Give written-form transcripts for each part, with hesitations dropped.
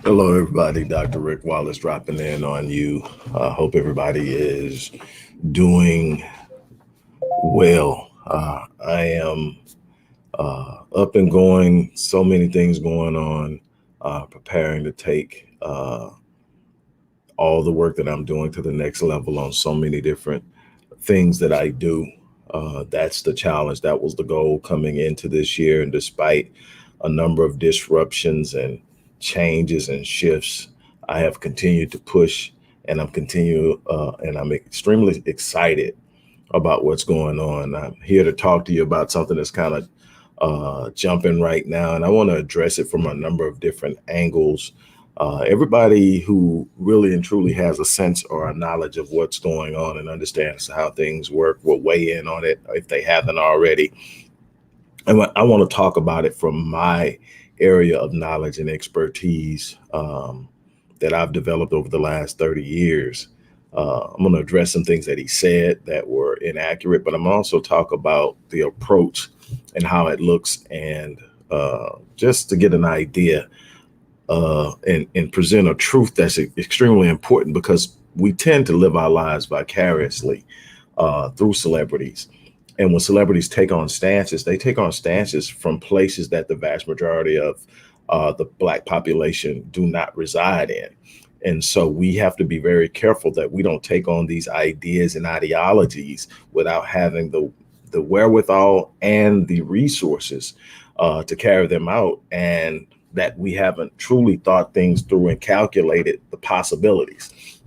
Hello, everybody. Dr. Rick Wallace dropping in on you. Hope everybody is doing well. I am up and going, so many things going on, preparing to take all the work that I'm doing to the next level on so many different things that I do. That's the challenge. That was the goal coming into this year. And despite a number of disruptions and changes and shifts, I have continued to push and I'm extremely excited about what's going on. I'm here to talk to you about something that's kind of jumping right now, and I want to address it from a number of different angles. Everybody who really and truly has a sense or a knowledge of what's going on and understands how things work will weigh in on it if they haven't already. And I want to talk about it from my area of knowledge and expertise that I've developed over the last 30 years. I'm going to address some things that he said that were inaccurate, but I'm also talk about the approach and how it looks, and just to get an idea and present a truth that's extremely important, because we tend to live our lives vicariously through celebrities. And when celebrities take on stances, they take on stances from places that the vast majority of the Black population do not reside in. And so we have to be very careful that we don't take on these ideas and ideologies without having the wherewithal and the resources to carry them out, and that we haven't truly thought things through and calculated the possibilities.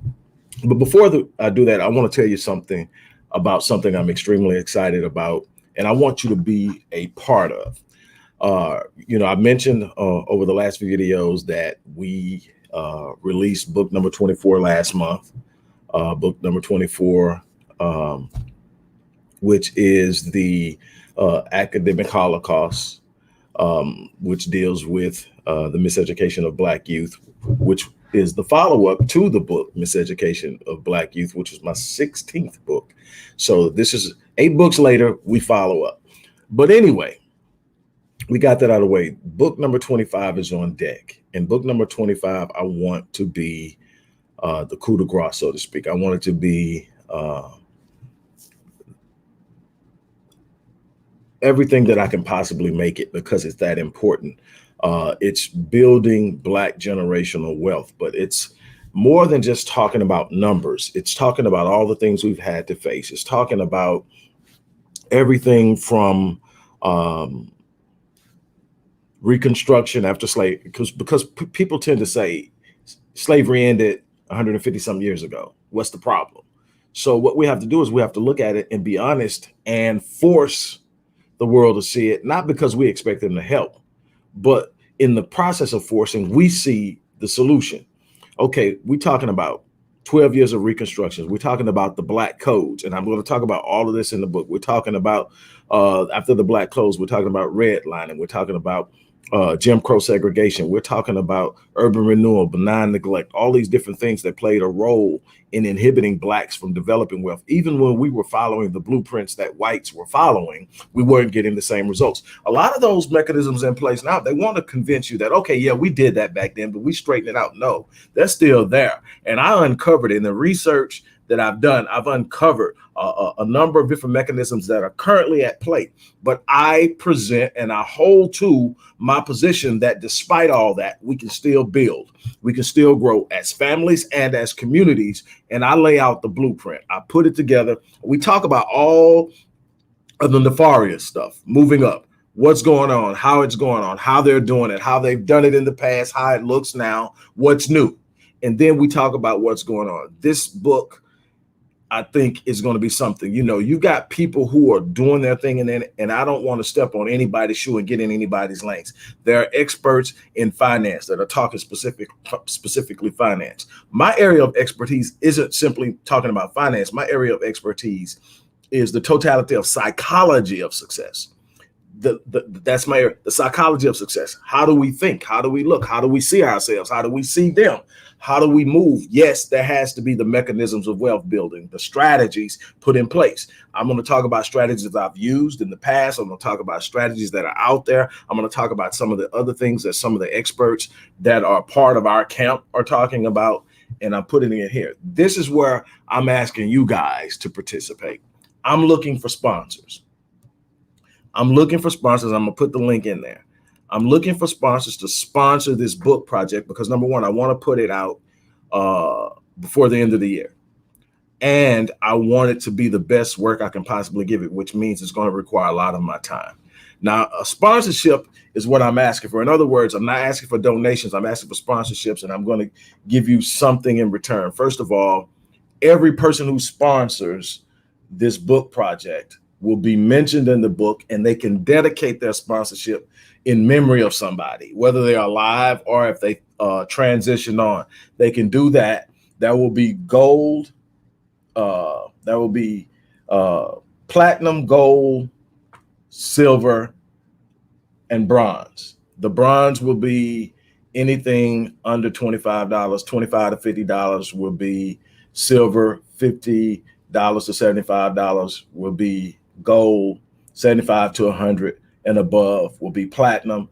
But before I do that, I want to tell you something about something I'm extremely excited about, and I want you to be a part of. I mentioned over the last few videos that we released book number 24 last month, book number 24, which is the academic Holocaust, which deals with the miseducation of Black youth, which is the follow-up to the book Miseducation of Black Youth, which is my 16th book. So this is 8 books later, we follow up. But anyway, we got that out of the way. Book number 25 is on deck. And book number 25, I want to be the coup de grace, so to speak. I want it to be everything that I can possibly make it, because it's that important. It's building Black generational wealth, but it's more than just talking about numbers. It's talking about all the things we've had to face. It's talking about everything from Reconstruction after slavery, because people tend to say slavery ended 150 some years ago. What's the problem? So what we have to do is we have to look at it and be honest and force the world to see it, not because we expect them to help, but in the process of forcing, we see the solution. Okay, we're talking about 12 years of Reconstruction. We're talking about the Black codes, and I'm going to talk about all of this in the book. We're talking about after the Black codes, we're talking about redlining. We're talking about Jim Crow segregation. We're talking about urban renewal, benign neglect, all these different things that played a role in inhibiting Blacks from developing wealth. Even when we were following the blueprints that whites were following, we weren't getting the same results. A lot of those mechanisms in place now, they want to convince you that, okay, yeah, we did that back then, but we straightened it out. No, they're still there. And I uncovered in the research that I've done, I've uncovered a number of different mechanisms that are currently at play. But I present and I hold to my position that despite all that, we can still build, we can still grow as families and as communities. And I lay out the blueprint. I put it together. We talk about all of the nefarious stuff, moving up, what's going on, how it's going on, how they're doing it, how they've done it in the past, how it looks now, what's new. And then we talk about what's going on. This book, I think, is going to be something. You got people who are doing their thing, and I don't want to step on anybody's shoe and get in anybody's lanes. There are experts in finance that are talking specifically finance. My area of expertise isn't simply talking about finance. My area of expertise is the totality of psychology of success. that's the psychology of success. How do we think? How do we look? How do we see ourselves? How do we see them? How do we move? Yes, there has to be the mechanisms of wealth building, the strategies put in place. I'm going to talk about strategies I've used in the past. I'm going to talk about strategies that are out there. I'm going to talk about some of the other things that some of the experts that are part of our camp are talking about, and I'm putting it here. This is where I'm asking you guys to participate. I'm looking for sponsors. I'm looking for sponsors. I'm going to put the link in there. I'm looking for sponsors to sponsor this book project because, number one, I want to put it out before the end of the year. And I want it to be the best work I can possibly give it, which means it's going to require a lot of my time. Now, a sponsorship is what I'm asking for. In other words, I'm not asking for donations. I'm asking for sponsorships, and I'm going to give you something in return. First of all, every person who sponsors this book project will be mentioned in the book, and they can dedicate their sponsorship in memory of somebody, whether they are alive or if they transition on. They can do that. That will be gold. That will be platinum, gold, silver, and bronze. The bronze will be anything under $25. $25 to $50 will be silver. $50 to $75 will be gold. 75 to 100 and above will be platinum.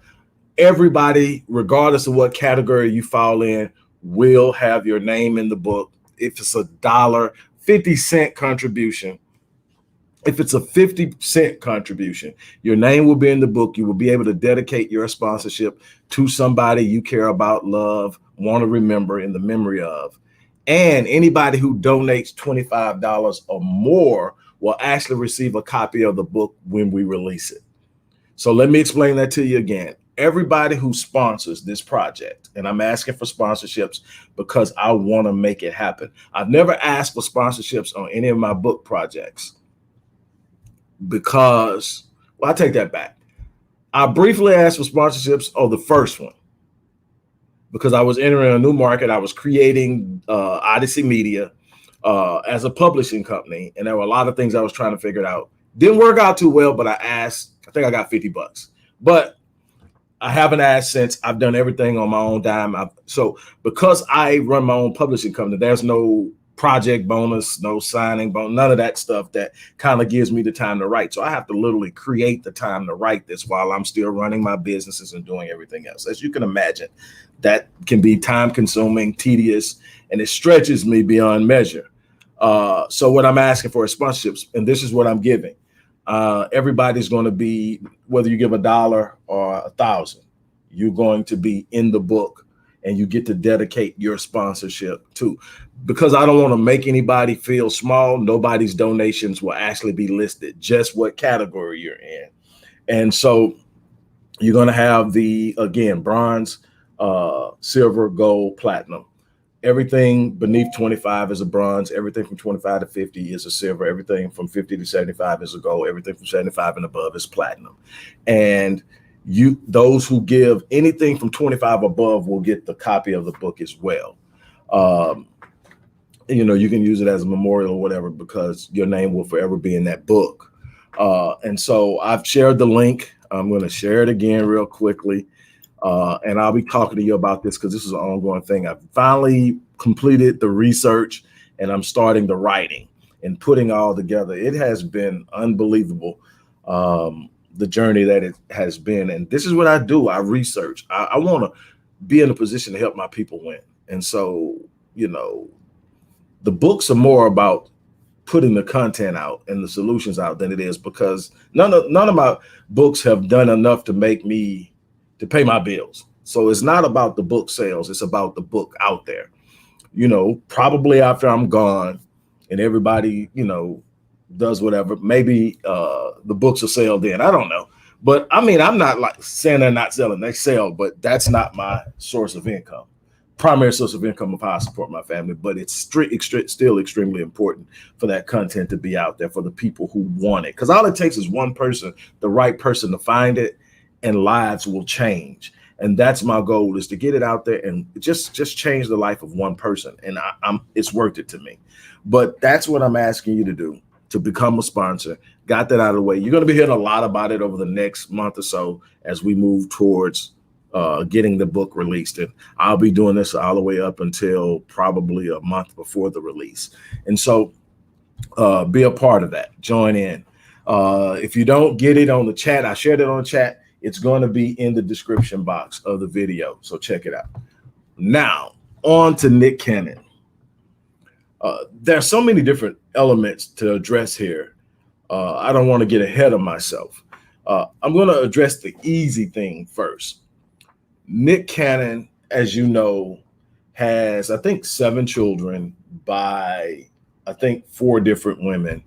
Everybody, regardless of what category you fall in, will have your name in the book. If it's $1.50 contribution, if it's a 50-cent contribution, your name will be in the book. You will be able to dedicate your sponsorship to somebody you care about, love, want to remember, in the memory of. And anybody who donates $25 or more will actually receive a copy of the book when we release it. So let me explain that to you again. Everybody who sponsors this project, and I'm asking for sponsorships because I want to make it happen. I've never asked for sponsorships on any of my book projects because, well, I take that back. I briefly asked for sponsorships on the first one because I was entering a new market. I was creating Odyssey Media as a publishing company, and there were a lot of things I was trying to figure out. Didn't work out too well, but I asked. I think I got $50, but I haven't asked since. I've done everything on my own dime. So because I run my own publishing company, there's no project bonus, no signing bonus, none of that stuff that kind of gives me the time to write. So I have to literally create the time to write this while I'm still running my businesses and doing everything else. As you can imagine, that can be time consuming, tedious, and it stretches me beyond measure. So what I'm asking for is sponsorships, and this is what I'm giving. Everybody's going to be, whether you give $1 or $1,000, you're going to be in the book, and you get to dedicate your sponsorship to. Because I don't want to make anybody feel small, nobody's donations will actually be listed, just what category you're in. And so you're going to have the, again, bronze, silver, gold, platinum. Everything beneath 25 is a bronze. Everything from 25 to 50 is a silver. Everything from 50 to 75 is a gold. Everything from 75 and above is platinum. And those who give anything from 25 above will get the copy of the book as well. You can use it as a memorial or whatever, because your name will forever be in that book. And so I've shared the link. I'm going to share it again real quickly. And I'll be talking to you about this because this is an ongoing thing. I've finally completed the research, and I'm starting the writing and putting all together. It has been unbelievable, the journey that it has been. And this is what I do. I research. I want to be in a position to help my people win. And so, the books are more about putting the content out and the solutions out than it is, because none of my books have done enough to pay my bills. So it's not about the book sales. It's about the book out there. Probably after I'm gone and everybody, does whatever, maybe the books will sell then. I don't know. But I mean, I'm not like saying they're not selling. They sell, but that's not my source of income. Primary source of income of how I support my family, but it's still extremely important for that content to be out there for the people who want it. Because all it takes is one person, the right person, to find it, and lives will change. And that's my goal, is to get it out there and just change the life of one person. And it's worth it to me. But that's what I'm asking you to do, to become a sponsor. Got that out of the way. You're going to be hearing a lot about it over the next month or so as we move towards getting the book released. And I'll be doing this all the way up until probably a month before the release. And so be a part of that. Join in. If you don't get it on the chat, I shared it on the chat. It's going to be in the description box of the video. So check it out. Now, on to Nick Cannon. There are so many different elements to address here. I don't want to get ahead of myself. I'm going to address the easy thing first. Nick Cannon, as you know, has, I think, 7 children by, I think, 4 different women.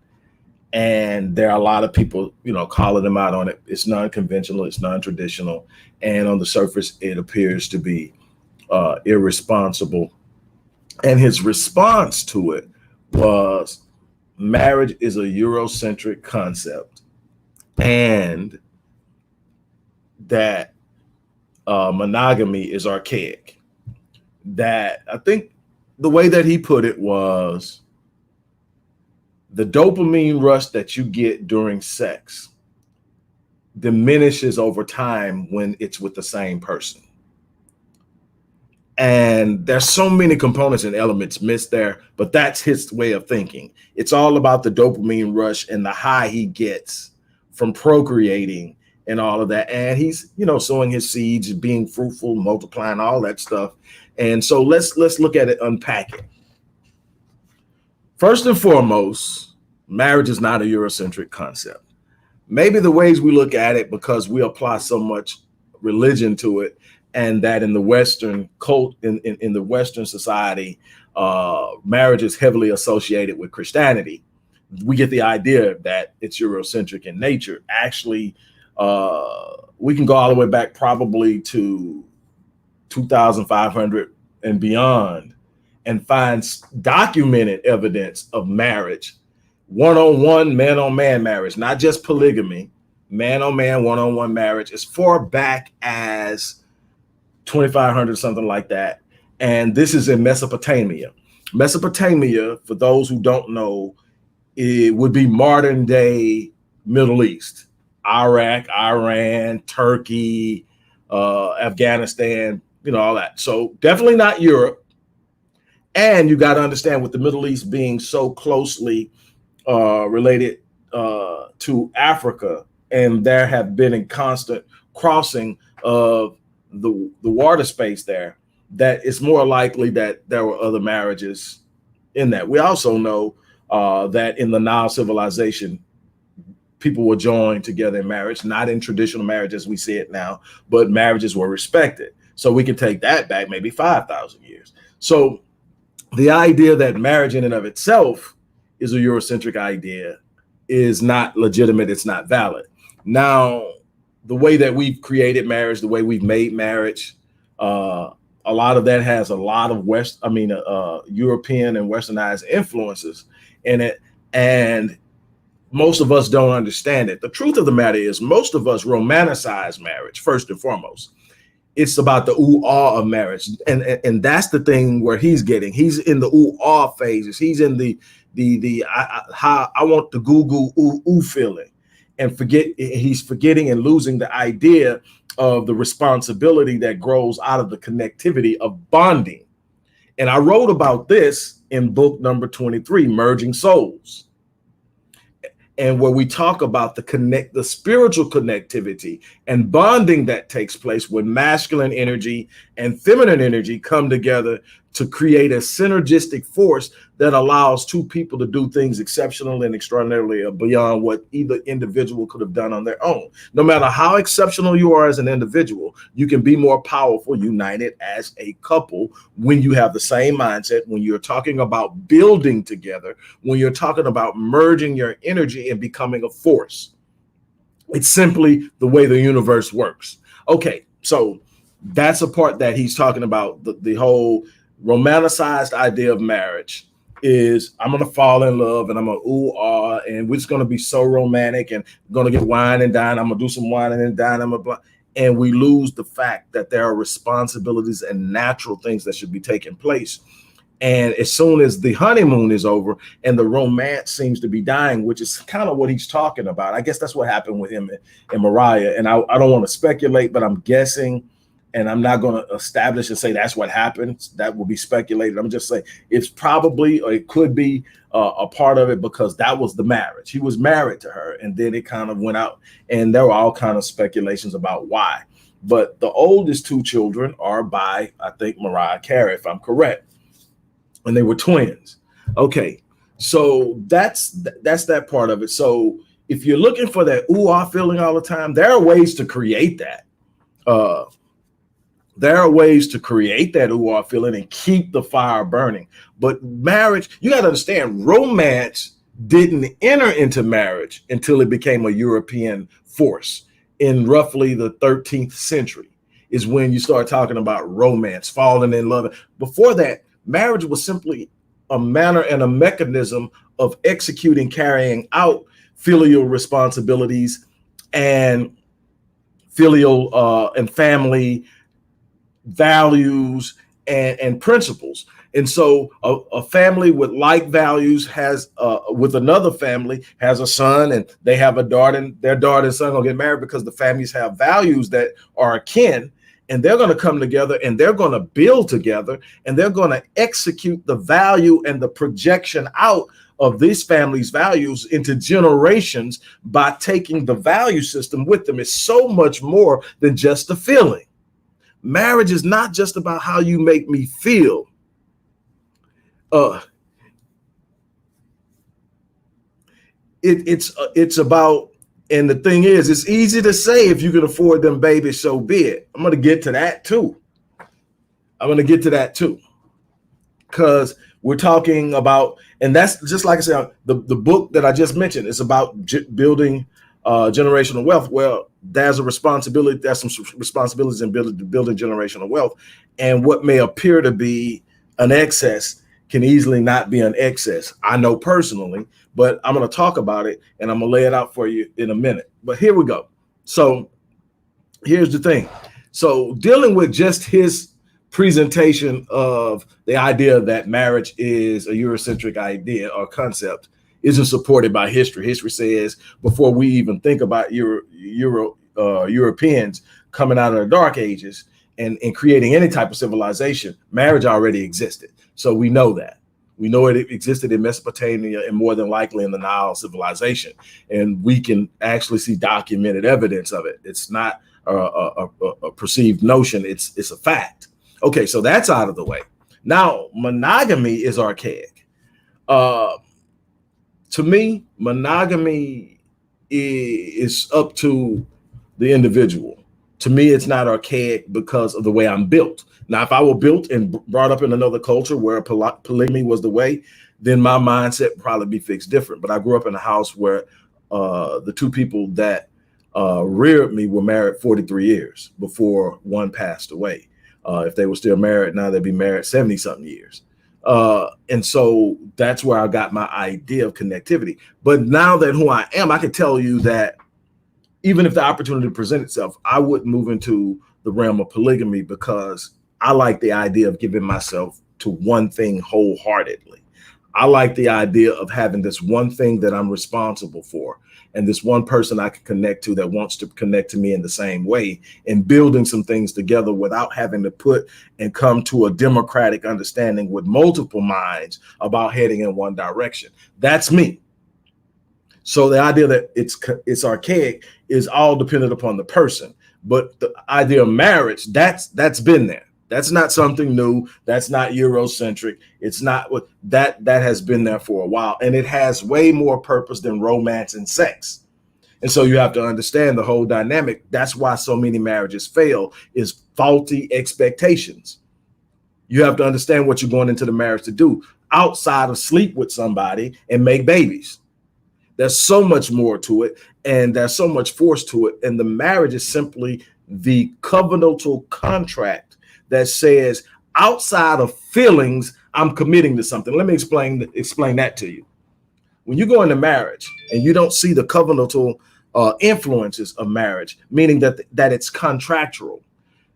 And there are a lot of people, calling them out on it. It's non-conventional, it's non-traditional. And on the surface, it appears to be irresponsible. And his response to it was marriage is a Eurocentric concept, and that monogamy is archaic. That, I think the way that he put it was, the dopamine rush that you get during sex diminishes over time when it's with the same person. And there's so many components and elements missed there, but that's his way of thinking. It's all about the dopamine rush and the high he gets from procreating and all of that. And he's, sowing his seeds, being fruitful, multiplying, all that stuff. And so let's look at it, unpack it. First and foremost, marriage is not a Eurocentric concept. Maybe the ways we look at it, because we apply so much religion to it, and that in the Western in the Western society, marriage is heavily associated with Christianity. We get the idea that it's Eurocentric in nature. Actually, we can go all the way back probably to 2,500 and beyond and find documented evidence of marriage, one-on-one, man-on-man marriage, not just polygamy, man-on-man, one-on-one marriage, as far back as 2,500, something like that. And this is in Mesopotamia. Mesopotamia, for those who don't know, it would be modern day Middle East, Iraq, Iran, Turkey, Afghanistan, all that. So definitely not Europe. And you got to understand, with the Middle East being so closely related to Africa, and there have been a constant crossing of the water space there, that it's more likely that there were other marriages in that. We also know that in the Nile civilization, people were joined together in marriage, not in traditional marriage as we see it now, but marriages were respected. So we can take that back maybe 5,000 years. So the idea that marriage in and of itself is a Eurocentric idea is not legitimate. It's not valid. Now, the way that we've created marriage, the way we've made marriage, a lot of that has a lot of European and Westernized influences in it. And most of us don't understand it. The truth of the matter is, most of us romanticize marriage, first and foremost. It's about the ooh-ah of marriage. And that's the thing where he's in the ooh-ah phases. He's in the I want the goo-goo ooh-ooh feeling. And he's forgetting and losing the idea of the responsibility that grows out of the connectivity of bonding. And I wrote about this in book number 23, Merging Souls, and where we talk about the spiritual connectivity and bonding that takes place when masculine energy and feminine energy come together to create a synergistic force that allows two people to do things exceptional and extraordinarily beyond what either individual could have done on their own. No matter how exceptional you are as an individual, you can be more powerful united as a couple when you have the same mindset, when you're talking about building together, when you're talking about merging your energy and becoming a force. It's simply the way the universe works. Okay, so that's a part that he's talking about. The whole romanticized idea of marriage is, I'm going to fall in love and I'm going to ooh-ah, and we're just going to be so romantic and going to get wine and dine. I'm going to do some wine and dine. And we lose the fact that there are responsibilities and natural things that should be taking place And as soon as the honeymoon is over and the romance seems to be dying, which is kind of what he's talking about. I guess that's what happened with him and Mariah. And I don't want to speculate, but I'm guessing, and I'm not going to establish and say that's what happened. That will be speculated. I'm just saying it's probably, or it could be a part of it, because that was the marriage. He was married to her, and then it kind of went out, and there were all kind of speculations about why. But the oldest two children are by, I think, Mariah Carey, if I'm correct. And they were twins. Okay, so that's that part of it. So if you're looking for that ooh-ah feeling all the time, there are ways to create that. There are ways to create that ooh-ah feeling and keep the fire burning. But marriage, you got to understand, romance didn't enter into marriage until it became a European force in roughly the 13th century is when you start talking about romance, falling in love. Before that, marriage was simply a manner and a mechanism of executing, carrying out filial responsibilities and filial and family values and principles. And so a family with like values has with another family has a son, and they have a daughter, and their daughter and son gonna get married because the families have values that are akin. And they're going to come together, and they're going to build together, and they're going to execute the value and the projection out of these families' values into generations by taking the value system with them. It's so much more than just a feeling. Marriage is not just about how you make me feel. It's about. And the thing is, it's easy to say if you can afford them babies, so be it. I'm going to get to that too. Because we're talking about, and that's just like I said, the book that I just mentioned is about building generational wealth. Well, there's a responsibility. There's some responsibilities in building generational wealth. And what may appear to be an excess can easily not be an excess. I know personally, but I'm going to talk about it, and I'm going to lay it out for you in a minute. But here we go. So here's the thing. So dealing with just his presentation of the idea that marriage is a Eurocentric idea or concept isn't supported by history. History says before we even think about Europeans coming out of the Dark Ages and creating any type of civilization, marriage already existed. So we know that. We know it existed in Mesopotamia and more than likely in the Nile civilization. And we can actually see documented evidence of it. It's not a perceived notion. It's a fact. Okay, so that's out of the way. Now, monogamy is archaic. To me, monogamy is up to the individual. To me, it's not archaic because of the way I'm built. Now, if I were built and brought up in another culture where polygamy was the way, then my mindset would probably be fixed different. But I grew up in a house where the two people that reared me were married 43 years before one passed away. If they were still married now, they'd be married 70-something years. And so that's where I got my idea of connectivity. But now that who I am, I can tell you that even if the opportunity presents itself, I wouldn't move into the realm of polygamy because I like the idea of giving myself to one thing wholeheartedly. I like the idea of having this one thing that I'm responsible for and this one person I can connect to that wants to connect to me in the same way, and building some things together without having to put and come to a democratic understanding with multiple minds about heading in one direction. That's me. So the idea that it's archaic is all dependent upon the person. But the idea of marriage, that's been there. That's not something new. That's not Eurocentric. It's not what that has been there for a while. And it has way more purpose than romance and sex. And so you have to understand the whole dynamic. That's why so many marriages fail, is faulty expectations. You have to understand what you're going into the marriage to do outside of sleep with somebody and make babies. There's so much more to it, and there's so much force to it. And the marriage is simply the covenantal contract that says outside of feelings, I'm committing to something. Let me explain that to you. When you go into marriage and you don't see the covenantal influences of marriage, meaning that it's contractual,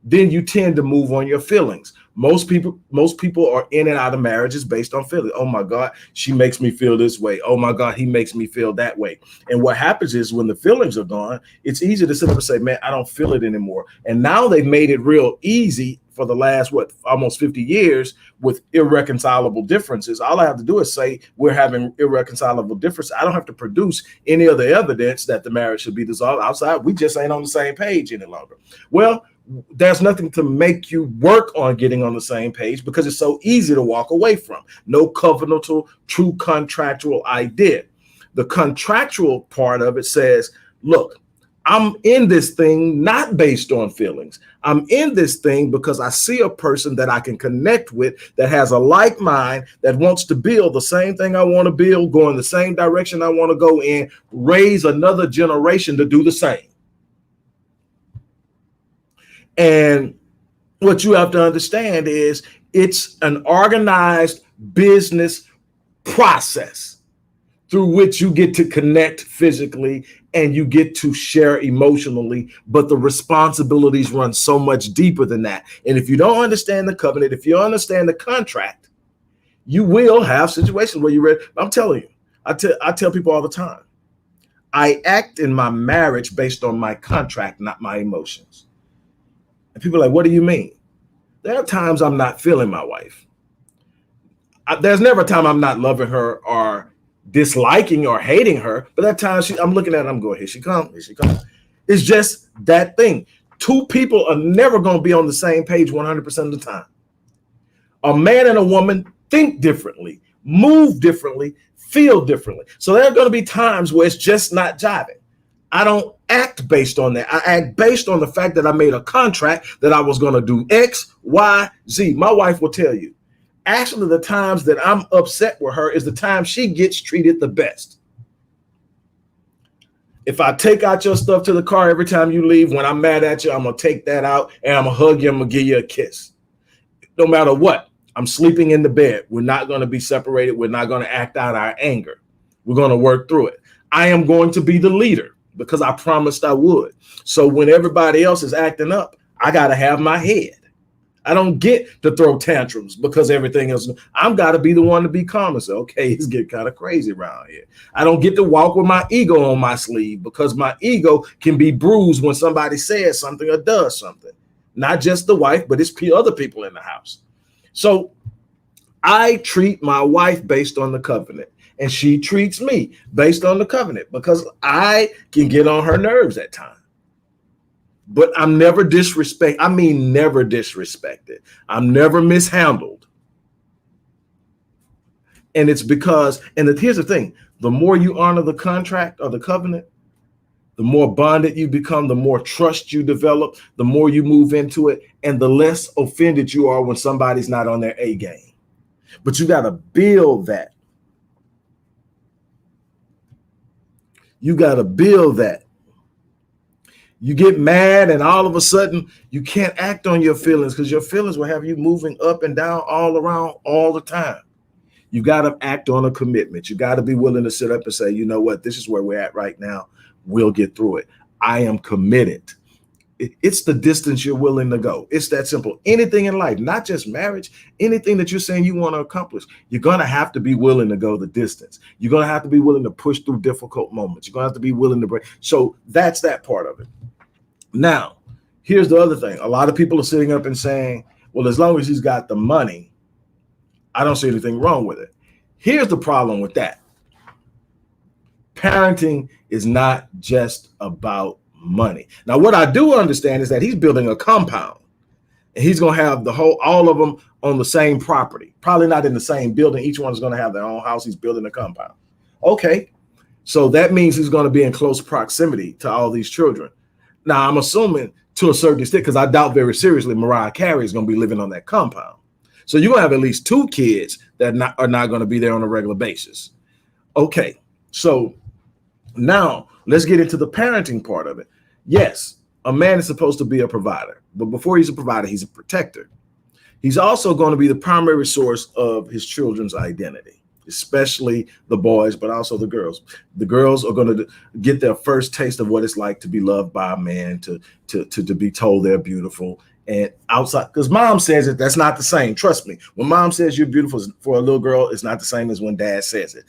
then you tend to move on your feelings. Most people are in and out of marriages based on feeling. Oh my God, she makes me feel this way. Oh my God, he makes me feel that way. And what happens is when the feelings are gone, it's easy to sit up and say, man, I don't feel it anymore. And now they've made it real easy for the last, almost 50 years with irreconcilable differences. All I have to do is say we're having irreconcilable differences. I don't have to produce any other evidence that the marriage should be dissolved outside. We just ain't on the same page any longer. Well, there's nothing to make you work on getting on the same page because it's so easy to walk away from. No covenantal, true contractual idea. The contractual part of it says, look, I'm in this thing not based on feelings. I'm in this thing because I see a person that I can connect with that has a like mind, that wants to build the same thing I want to build, go in the same direction I want to go in, raise another generation to do the same. And what you have to understand is it's an organized business process through which you get to connect physically and you get to share emotionally, but the responsibilities run so much deeper than that. And if you don't understand the covenant, if you don't understand the contract, you will have situations where you're ready. I'm telling you, I tell people all the time, I act in my marriage based on my contract, not my emotions. And people are like, what do you mean? There are times I'm not feeling my wife. There's never a time I'm not loving her or disliking or hating her, but that time I'm looking at her, I'm going, here she comes, here she comes. It's just that thing. Two people are never going to be on the same page 100% of the time. A man and a woman think differently, move differently, feel differently. So there are going to be times where it's just not jiving. I don't act based on that. I act based on the fact that I made a contract that I was going to do X, Y, Z. My wife will tell you, actually, the times that I'm upset with her is the time she gets treated the best. If I take out your stuff to the car every time you leave, when I'm mad at you, I'm going to take that out and I'm going to hug you. I'm going to give you a kiss. No matter what, I'm sleeping in the bed. We're not going to be separated. We're not going to act out our anger. We're going to work through it. I am going to be the leader because I promised I would. So when everybody else is acting up, I got to have my head. I don't get to throw tantrums because everything else. I've got to be the one to be calm and say, okay, it's getting kind of crazy around here. I don't get to walk with my ego on my sleeve because my ego can be bruised when somebody says something or does something. Not just the wife, but it's other people in the house. So I treat my wife based on the covenant, and she treats me based on the covenant because I can get on her nerves at times. But I'm never disrespected. I mean, never disrespected. I'm never mishandled. And it's because, here's the thing, the more you honor the contract or the covenant, the more bonded you become, the more trust you develop, the more you move into it, and the less offended you are when somebody's not on their A game. But you got to build that. You got to build that. You get mad and all of a sudden you can't act on your feelings because your feelings will have you moving up and down all around all the time. You got to act on a commitment. You got to be willing to sit up and say, you know what, this is where we're at right now. We'll get through it. I am committed. It's the distance you're willing to go. It's that simple. Anything in life, not just marriage, anything that you're saying you want to accomplish, you're going to have to be willing to go the distance. You're going to have to be willing to push through difficult moments. You're going to have to be willing to break. So that's that part of it. Now, here's the other thing. A lot of people are sitting up and saying, well, as long as he's got the money, I don't see anything wrong with it. Here's the problem with that. Parenting is not just about money. Now, what I do understand is that he's building a compound and he's going to have all of them on the same property, probably not in the same building. Each one is going to have their own house. He's building a compound. Okay. So that means he's going to be in close proximity to all these children. Now, I'm assuming to a certain extent, because I doubt very seriously Mariah Carey is going to be living on that compound. So you're going to have at least two kids that are not going to be there on a regular basis. Okay. So now let's get into the parenting part of it. Yes, a man is supposed to be a provider, but before he's a provider, he's a protector. He's also going to be the primary source of his children's identity, especially the boys, but also the girls. The girls are going to get their first taste of what it's like to be loved by a man, to be told they're beautiful. And outside, because mom says it, that's not the same. Trust me. When mom says you're beautiful for a little girl, it's not the same as when dad says it.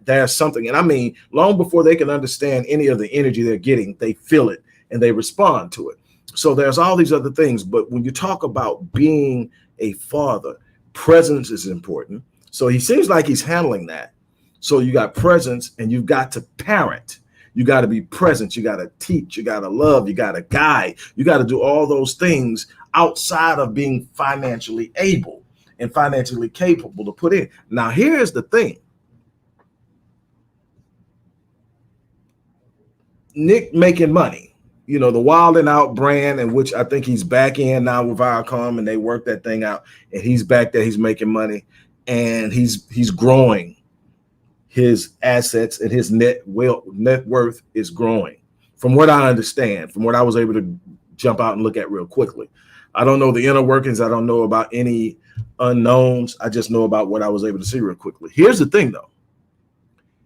There's something. And I mean, long before they can understand any of the energy they're getting, they feel it and they respond to it. So there's all these other things. But when you talk about being a father, presence is important. So he seems like he's handling that. So you got presence and you've got to parent. You got to be present. You got to teach. You got to love. You got to guide. You got to do all those things outside of being financially able and financially capable to put in. Now, here's the thing. Nick making money, you know, the Wild and Out brand, in which I think he's back in now with Viacom, and they worked that thing out, and he's back there. He's making money, and he's growing. His assets and his net worth is growing, from what I understand, from what I was able to jump out and look at real quickly. I don't know the inner workings. I don't know about any unknowns. I just know about what I was able to see real quickly. Here's the thing, though.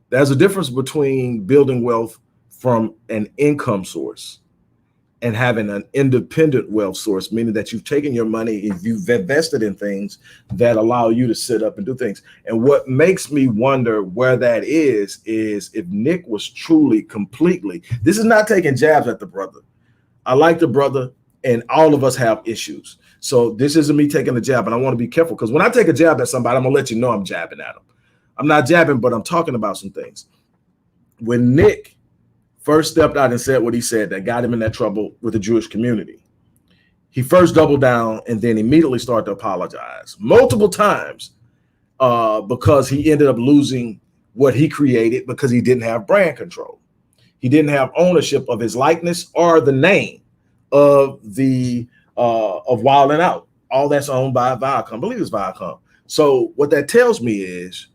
There's a difference between building wealth from an income source and having an independent wealth source, meaning that you've taken your money and you've invested in things that allow you to sit up and do things. And what makes me wonder where that is if Nick was truly completely, this is not taking jabs at the brother. I like the brother, and all of us have issues. So this isn't me taking a jab, and I want to be careful, because when I take a jab at somebody, I'm going to let you know I'm jabbing at them. I'm not jabbing, but I'm talking about some things. When Nick first stepped out and said what he said that got him in that trouble with the Jewish community, he first doubled down and then immediately started to apologize multiple times because he ended up losing what he created because he didn't have brand control. He didn't have ownership of his likeness or the name of the of Wild and Out. All that's owned by Viacom. I believe it's Viacom. So what that tells me is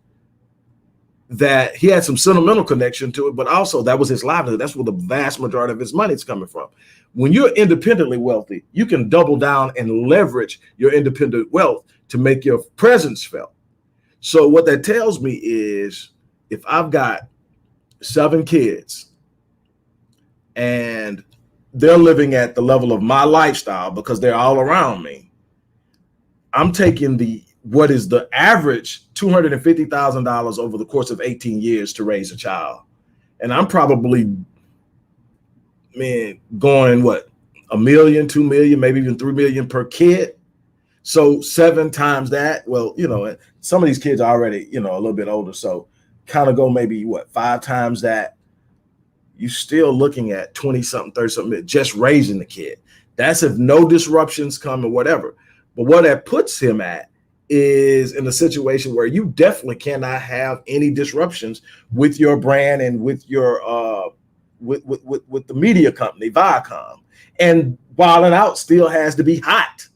that he had some sentimental connection to it, but also that was his livelihood. That's where the vast majority of his money is coming from. When you're independently wealthy, you can double down and leverage your independent wealth to make your presence felt. So what that tells me is if I've got 7 kids and they're living at the level of my lifestyle because they're all around me, I'm taking what is the average $250,000 over the course of 18 years to raise a child. And I'm probably, going what, $1 million, $2 million, maybe even $3 million per kid. So 7 times that, well, some of these kids are already, a little bit older. So kind of go maybe 5 times that. You're still looking at 20 something, 30 something, just raising the kid. That's if no disruptions come or whatever. But what that puts him at is in a situation where you definitely cannot have any disruptions with your brand and with your with the media company, Viacom. And Wild and Out still has to be hot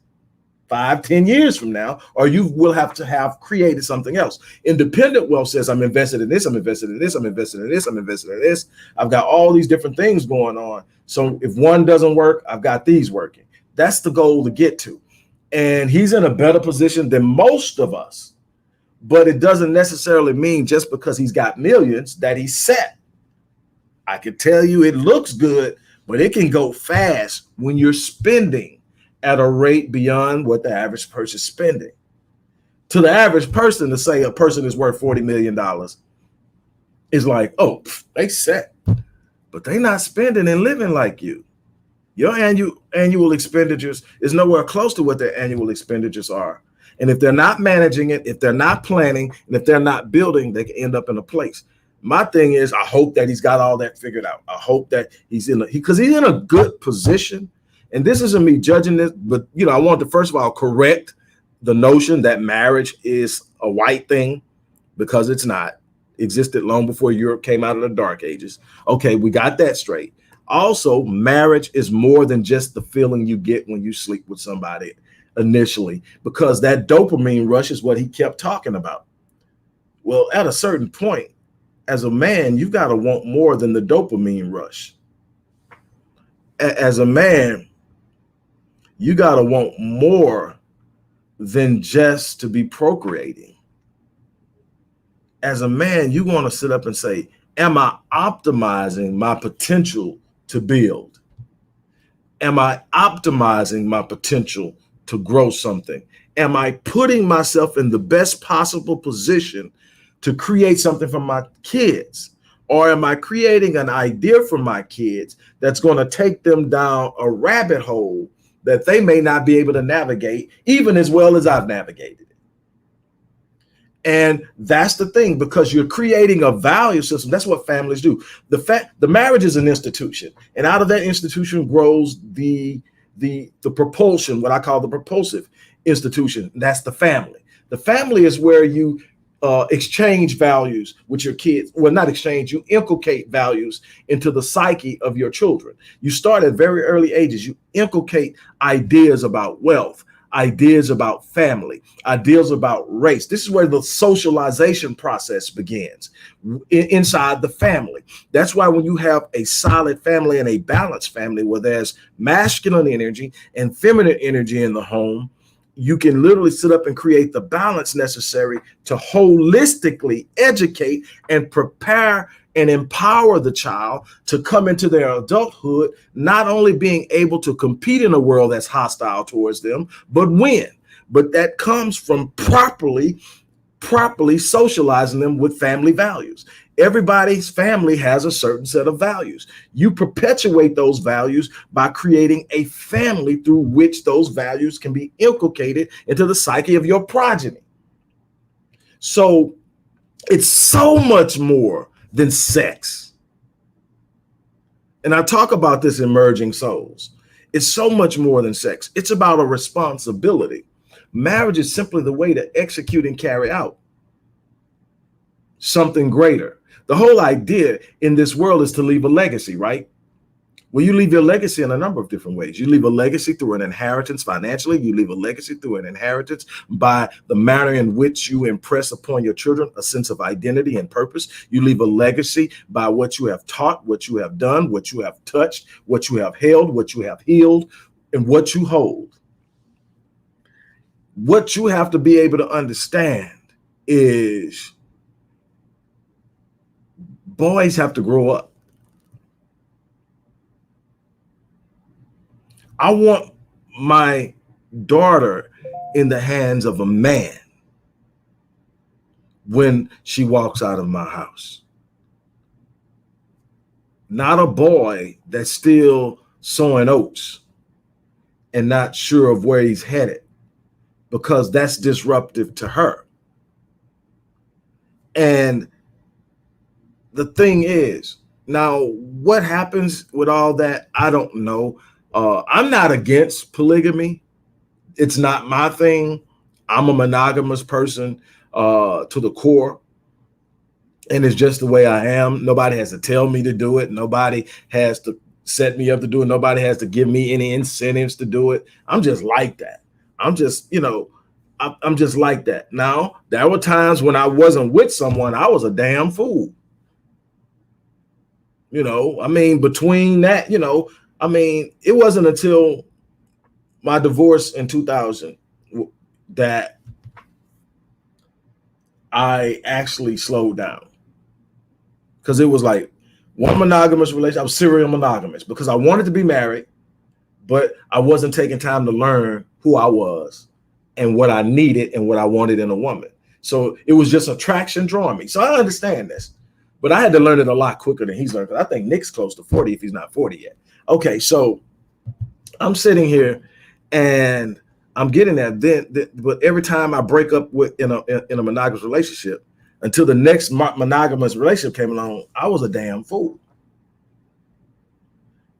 5-10 years from now, or you will have to have created something else. Independent wealth says, I'm invested in this, I'm invested in this, I'm invested in this, I'm invested in this. I've got all these different things going on. So if one doesn't work, I've got these working. That's the goal to get to. And he's in a better position than most of us. But it doesn't necessarily mean just because he's got millions that he's set. I can tell you it looks good, but it can go fast when you're spending at a rate beyond what the average person is spending. To the average person, to say a person is worth $40 million is like, oh, they set, but they not spending and living like you. Your annual expenditures is nowhere close to what their annual expenditures are. And if they're not managing it, if they're not planning, and if they're not building, they can end up in a place. My thing is, I hope that he's got all that figured out. I hope that he's because he's in a good position. And this isn't me judging this, but I want to first of all correct the notion that marriage is a white thing, because it's not. It existed long before Europe came out of the Dark Ages. Okay, we got that straight. Also, marriage is more than just the feeling you get when you sleep with somebody initially, because that dopamine rush is what he kept talking about. Well, at a certain point, as a man, you've got to want more than the dopamine rush. As a man, you got to want more than just to be procreating. As a man, you want to sit up and say, am I optimizing my potential to build? Am I optimizing my potential to grow something? Am I putting myself in the best possible position to create something for my kids? Or am I creating an idea for my kids that's going to take them down a rabbit hole that they may not be able to navigate even as well as I've navigated it? And that's the thing, because you're creating a value system. That's what families do. The marriage is an institution, and out of that institution grows the propulsion, what I call the propulsive institution. That's the family. The family is where you exchange values with your kids. Well, not exchange, you inculcate values into the psyche of your children. You start at very early ages. You inculcate ideas about wealth, ideas about family, ideas about race. This is where the socialization process begins inside the family. That's why when you have a solid family and a balanced family where there's masculine energy and feminine energy in the home, you can literally sit up and create the balance necessary to holistically educate and prepare and empower the child to come into their adulthood, not only being able to compete in a world that's hostile towards them, but win. But that comes from properly socializing them with family values. Everybody's family has a certain set of values. You perpetuate those values by creating a family through which those values can be inculcated into the psyche of your progeny. So it's so much more than sex. And I talk about this in Merging Souls. It's so much more than sex. It's about a responsibility. Marriage is simply the way to execute and carry out something greater. The whole idea in this world is to leave a legacy, right? Well, you leave your legacy in a number of different ways. You leave a legacy through an inheritance financially. You leave a legacy through an inheritance by the manner in which you impress upon your children a sense of identity and purpose. You leave a legacy by what you have taught, what you have done, what you have touched, what you have held, what you have healed, and what you hold. What you have to be able to understand is boys have to grow up. I want my daughter in the hands of a man when she walks out of my house. Not a boy that's still sowing oats and not sure of where he's headed, because that's disruptive to her. And the thing is, now what happens with all that, I don't know. I'm not against polygamy. It's not my thing. I'm a monogamous person to the core. And it's just the way I am. Nobody has to tell me to do it. Nobody has to set me up to do it. Nobody has to give me any incentives to do it. I'm just like that. I'm just, I'm just like that. Now, there were times when I wasn't with someone, I was a damn fool. Between that, it wasn't until my divorce in 2000 that I actually slowed down, because it was like one monogamous relationship. I was serial monogamous because I wanted to be married, but I wasn't taking time to learn who I was and what I needed and what I wanted in a woman. So it was just attraction drawing me. So I understand this, but I had to learn it a lot quicker than he's learned. I think Nick's close to 40 if he's not 40 yet. Okay, so I'm sitting here and I'm getting that. But every time I break up in a monogamous relationship, until the next monogamous relationship came along, I was a damn fool.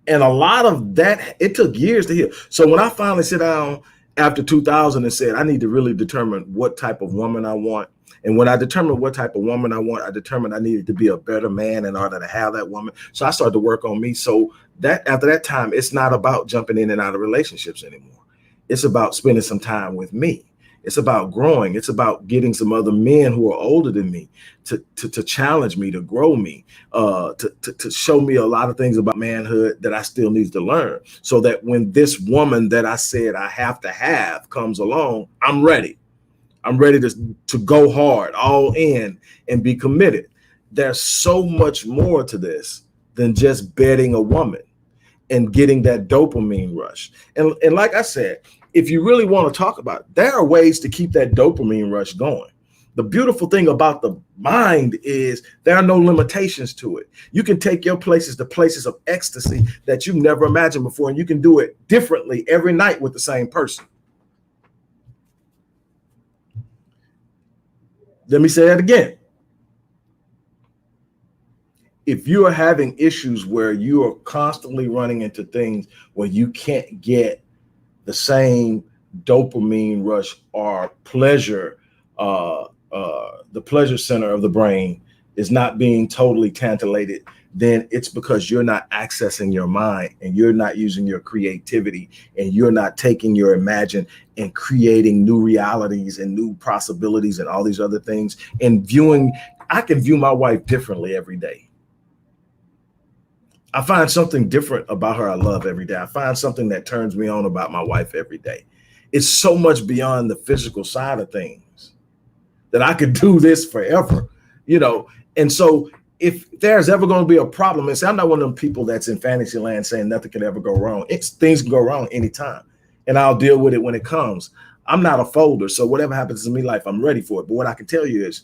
And a lot of that, it took years to heal. So when I finally sit down after 2000 and said, I need to really determine what type of woman I want. And when I determined what type of woman I want, I determined I needed to be a better man in order to have that woman. So I started to work on me. So that after that time, it's not about jumping in and out of relationships anymore. It's about spending some time with me. It's about growing. It's about getting some other men who are older than me to challenge me, to grow me, to show me a lot of things about manhood that I still need to learn, so that when this woman that I said I have to have comes along, I'm ready. I'm ready to go hard, all in, and be committed. There's so much more to this than just betting a woman. and getting that dopamine rush. And like I said, if you really want to talk about it, there are ways to keep that dopamine rush going. The beautiful thing about the mind is there are no limitations to it. You can take your places to places of ecstasy that you've never imagined before, and you can do it differently every night with the same person. Let me say that again. If you are having issues where you are constantly running into things where you can't get the same dopamine rush or pleasure, the pleasure center of the brain is not being totally tantalated, then it's because you're not accessing your mind and you're not using your creativity and you're not taking your imagine and creating new realities and new possibilities and all these other things and viewing. I can view my wife differently every day. I find something different about her I love every day. I find something that turns me on about my wife every day. It's so much beyond the physical side of things that I could do this forever, you know. And so if there's ever going to be a problem, and say, I'm not one of them people that's in fantasy land saying nothing can ever go wrong. Things can go wrong anytime, and I'll deal with it when it comes. I'm not a folder, so whatever happens in my life, I'm ready for it. But what I can tell you is,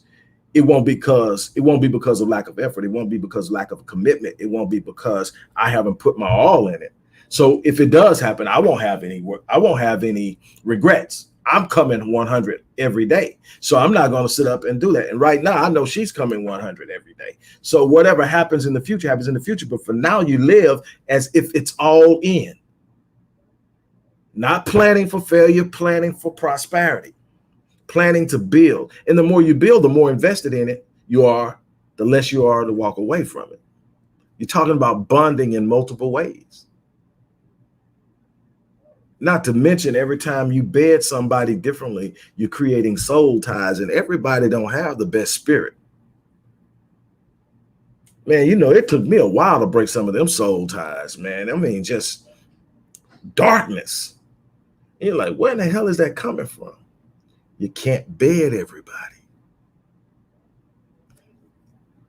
it won't be because of lack of effort. It won't be because of lack of commitment. It won't be because I haven't put my all in it. So if it does happen, I won't have any work. I won't have any regrets. I'm coming 100 every day. So I'm not going to sit up and do that. And right now, I know she's coming 100 every day. So whatever happens in the future happens in the future. But for now, you live as if it's all in. Not planning for failure, planning for prosperity. Planning to build. And the more you build, the more invested in it you are, the less you are to walk away from it. You're talking about bonding in multiple ways. Not to mention, every time you bed somebody differently, you're creating soul ties, and everybody don't have the best spirit. Man, you know, it took me a while to break some of them soul ties, man. I mean, just darkness. And you're like, where in the hell is that coming from? You can't bed everybody.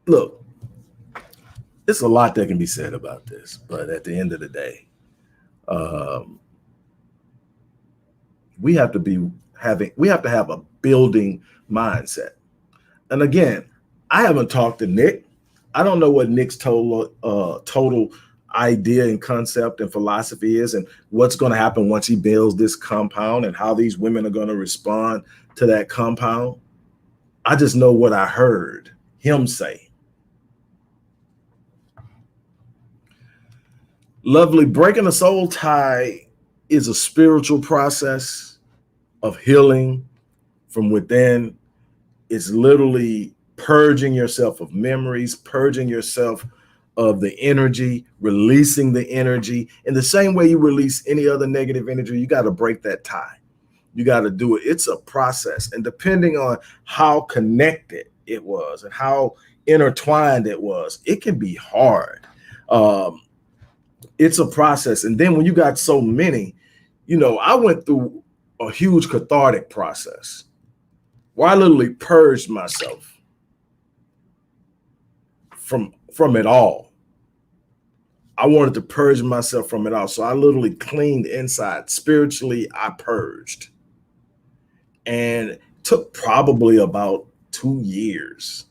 Look, there's a lot that can be said about this, but at the end of the day, we have to have a building mindset. And again, I haven't talked to Nick. I don't know what Nick's total idea and concept and philosophy is, and what's going to happen once he builds this compound and how these women are going to respond to that compound. I just know what I heard him say. Lovely, breaking a soul tie is a spiritual process of healing from within. It's literally purging yourself of memories, purging yourself of the energy, releasing the energy. In the same way you release any other negative energy, you got to break that tie. You got to do it. It's a process. And depending on how connected it was and how intertwined it was, it can be hard. It's a process. And then when you got so many, you know, I went through a huge cathartic process where I literally purged myself from it all. I wanted to purge myself from it all. So I literally cleaned inside. Spiritually, I purged. And it took probably about 2 years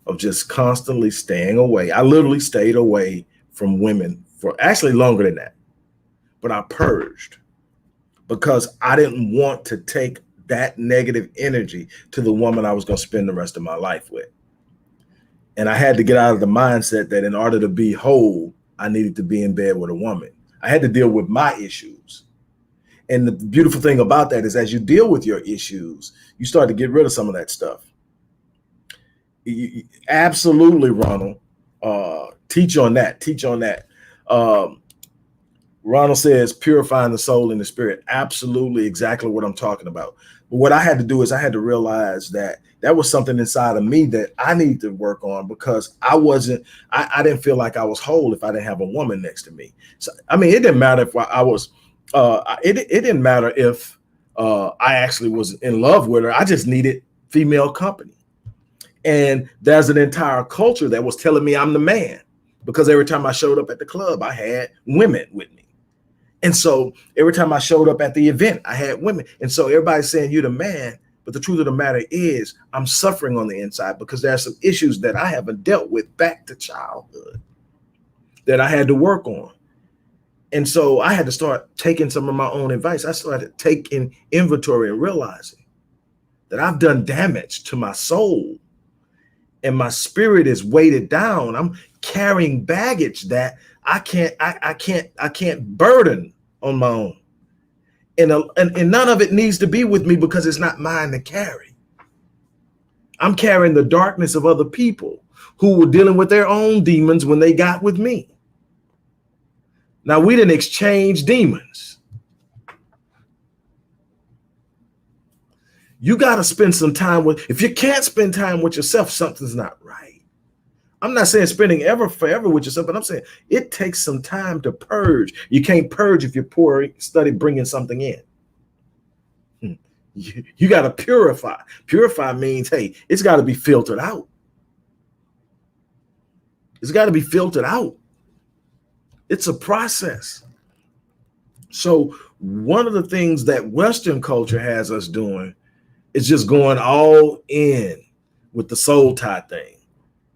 of just constantly staying away. I literally stayed away from women for actually longer than that. But I purged because I didn't want to take that negative energy to the woman I was going to spend the rest of my life with. And I had to get out of the mindset that in order to be whole, I needed to be in bed with a woman. I had to deal with my issues. And the beautiful thing about that is as you deal with your issues, you start to get rid of some of that stuff. Absolutely, Ronald. Teach on that. Ronald says purifying the soul and the spirit. Absolutely, exactly what I'm talking about. But what I had to do is I had to realize that was something inside of me that I need to work on, because I didn't feel like I was whole if I didn't have a woman next to me. So, I mean, it didn't matter if I was, it didn't matter if I actually was in love with her. I just needed female company. And there's an entire culture that was telling me I'm the man. because every time I showed up at the club, I had women with me. And so every time I showed up at the event, I had women. And so everybody's saying you're the man. But the truth of the matter is I'm suffering on the inside because there are some issues that I haven't dealt with back to childhood that I had to work on. And so I had to start taking some of my own advice. I started taking inventory and realizing that I've done damage to my soul and my spirit is weighted down. I'm carrying baggage that I can't burden on my own. And none of it needs to be with me because it's not mine to carry. I'm carrying the darkness of other people who were dealing with their own demons when they got with me. Now, we didn't exchange demons. You got to spend some time with, if you can't spend time with yourself, something's not right. I'm not saying spending forever with yourself, but I'm saying it takes some time to purge. You can't purge if you're poor, study bringing something in. You got to purify. Purify means, hey, it's got to be filtered out. It's got to be filtered out. It's a process. So one of the things that Western culture has us doing is just going all in with the soul tie thing.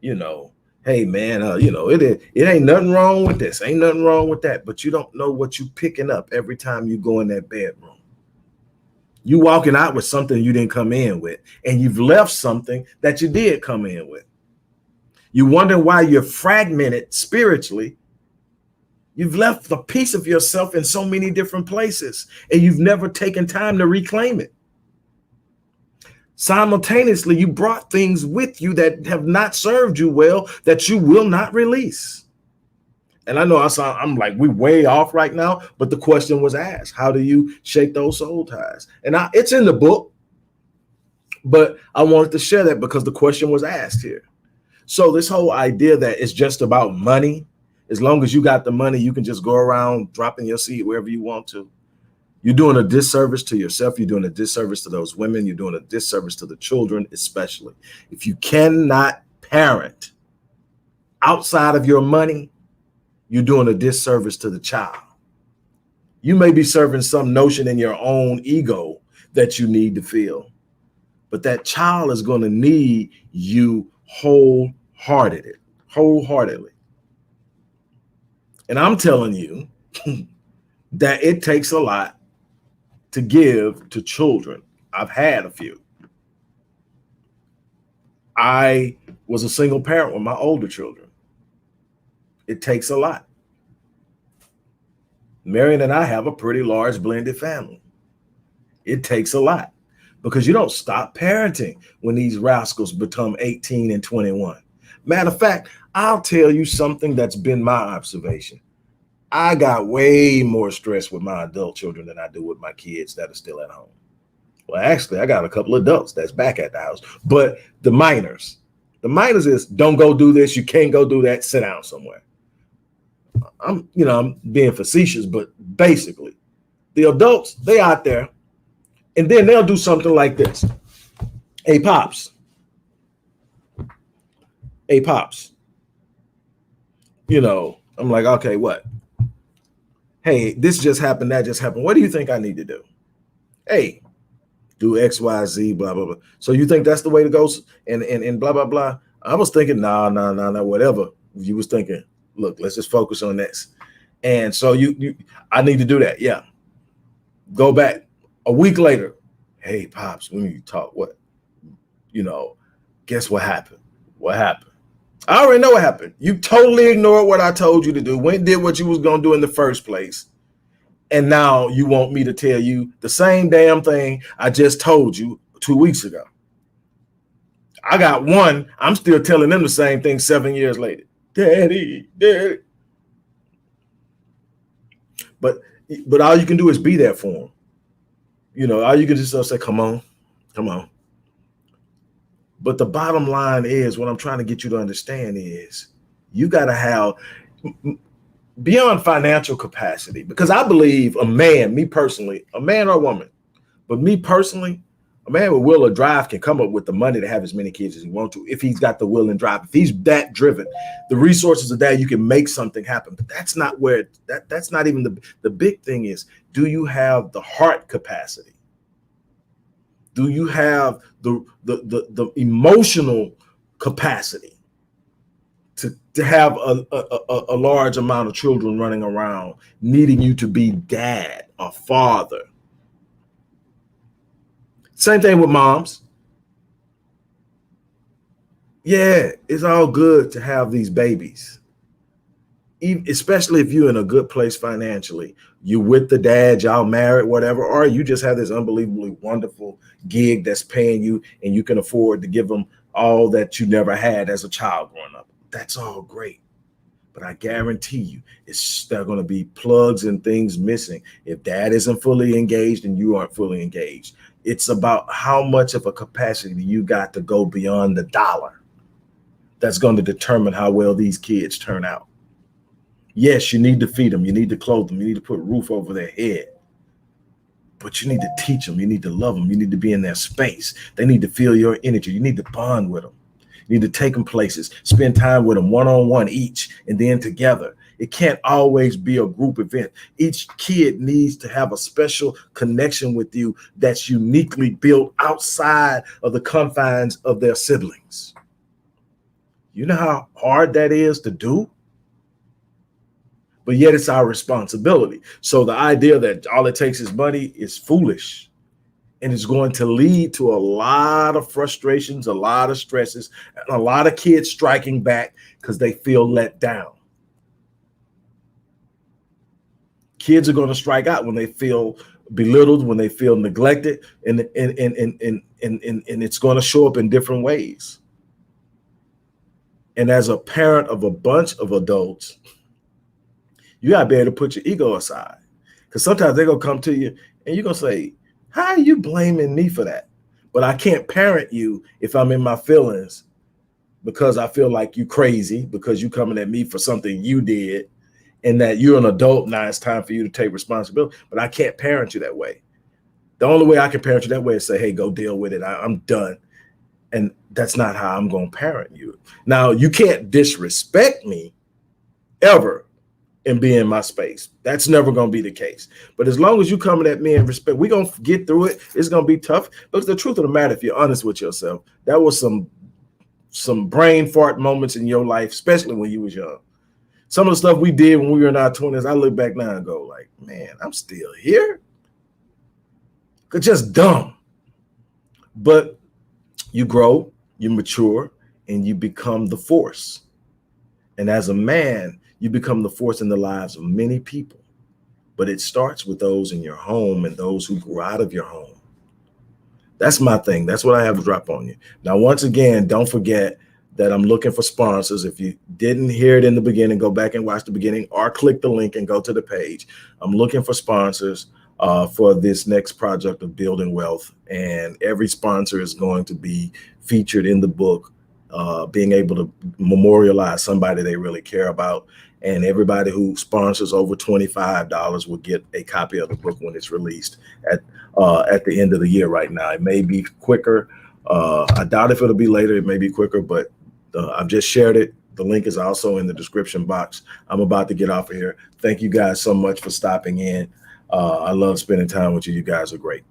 You know, hey man, it ain't nothing wrong with this, ain't nothing wrong with that, but you don't know what you picking up every time you go in that bedroom. You walking out with something you didn't come in with, and you've left something that you did come in with. You wonder why you're fragmented spiritually. You've left a piece of yourself in so many different places, and you've never taken time to reclaim it. Simultaneously, you brought things with you that have not served you well, that you will not release. And I know I'm like, we way off right now, but the question was asked, how do you shake those soul ties? And it's in the book, but I wanted to share that because the question was asked here. So this whole idea that it's just about money, as long as you got the money, you can just go around dropping your seed wherever you want to. You're doing a disservice to yourself. You're doing a disservice to those women. You're doing a disservice to the children, especially. If you cannot parent outside of your money, you're doing a disservice to the child. You may be serving some notion in your own ego that you need to feel, but that child is going to need you wholeheartedly. And I'm telling you that it takes a lot to give to children. I've had a few. I was a single parent with my older children. It takes a lot. Marion and I have a pretty large blended family. It takes a lot because you don't stop parenting when these rascals become 18 and 21. Matter of fact, I'll tell you something that's been my observation. I got way more stress with my adult children than I do with my kids that are still at home. Well, actually, I got a couple of adults that's back at the house, but the minors is don't go do this. You can't go do that. Sit down somewhere. I'm being facetious, but basically the adults, they out there and then they'll do something like this. Hey, Pops. I'm like, okay, what? Hey, this just happened, that just happened. What do you think I need to do? Hey, do X, Y, Z, blah, blah, blah. So you think that's the way to go and blah, blah, blah. I was thinking, no, whatever. You was thinking, look, let's just focus on this. And so I need to do that. Yeah. Go back a week later. Hey, Pops, when you talk, what? Guess what happened? What happened? I already know what happened. You totally ignored what I told you to do. Went and did what you was going to do in the first place. And now you want me to tell you the same damn thing I just told you 2 weeks ago. I got one. I'm still telling them the same thing 7 years later. Daddy. But all you can do is be there for them. All you can just say, come on. But the bottom line is, what I'm trying to get you to understand is you got to have beyond financial capacity, because I believe a man, me personally, a man or a woman, but me personally, A man with will or drive can come up with the money to have as many kids as he wants to, if he's got the will and drive. If he's that driven, the resources are there, you can make something happen. But that's not where that's not even the big thing is, do you have the heart capacity? Do you have the emotional capacity to have a large amount of children running around needing you to be dad or father? Same thing with moms. Yeah, it's all good to have these babies, especially if you're in a good place financially. You with the dad, y'all married, whatever, or you just have this unbelievably wonderful gig that's paying you and you can afford to give them all that you never had as a child growing up. That's all great. But I guarantee you, there are going to be plugs and things missing if dad isn't fully engaged and you aren't fully engaged. It's about how much of a capacity you got to go beyond the dollar. That's going to determine how well these kids turn out. Yes, you need to feed them. You need to clothe them. You need to put a roof over their head. But you need to teach them. You need to love them. You need to be in their space. They need to feel your energy. You need to bond with them. You need to take them places, spend time with them one-on-one each, and then together. It can't always be a group event. Each kid needs to have a special connection with you that's uniquely built outside of the confines of their siblings. You know how hard that is to do? But yet it's our responsibility. So the idea that all it takes is money is foolish. And it's going to lead to a lot of frustrations, a lot of stresses, and a lot of kids striking back because they feel let down. Kids are going to strike out when they feel belittled, when they feel neglected, and it's going to show up in different ways. And as a parent of a bunch of adults, you got to be able to put your ego aside, because sometimes they're going to come to you and you're going to say, how are you blaming me for that? But I can't parent you if I'm in my feelings because I feel like you crazy because you coming at me for something you did, and that you're an adult now. It's time for you to take responsibility. But I can't parent you that way. The only way I can parent you that way is say, hey, go deal with it. I'm done. And that's not how I'm going to parent you. Now, you can't disrespect me ever and be in my space. That's never going to be the case. But as long as you coming at me in respect, we're going to get through it. It's going to be tough. But the truth of the matter, if you're honest with yourself, that was some brain fart moments in your life, especially when you was young. Some of the stuff we did when we were in our 20s, I look back now and go like, man, I'm still here. It's just dumb. But you grow, you mature, and you become the force. And as a man, you become the force in the lives of many people. But it starts with those in your home and those who grew out of your home. That's my thing. That's what I have to drop on you. Now, once again, don't forget that I'm looking for sponsors. If you didn't hear it in the beginning, go back and watch the beginning or click the link and go to the page. I'm looking for sponsors for this next project of building wealth. And every sponsor is going to be featured in the book, being able to memorialize somebody they really care about. And everybody who sponsors over $25 will get a copy of the book when it's released at the end of the year right now. It may be quicker. I doubt if it'll be later. It may be quicker, but I've just shared it. The link is also in the description box. I'm about to get off of here. Thank you guys so much for stopping in. I love spending time with you. You guys are great.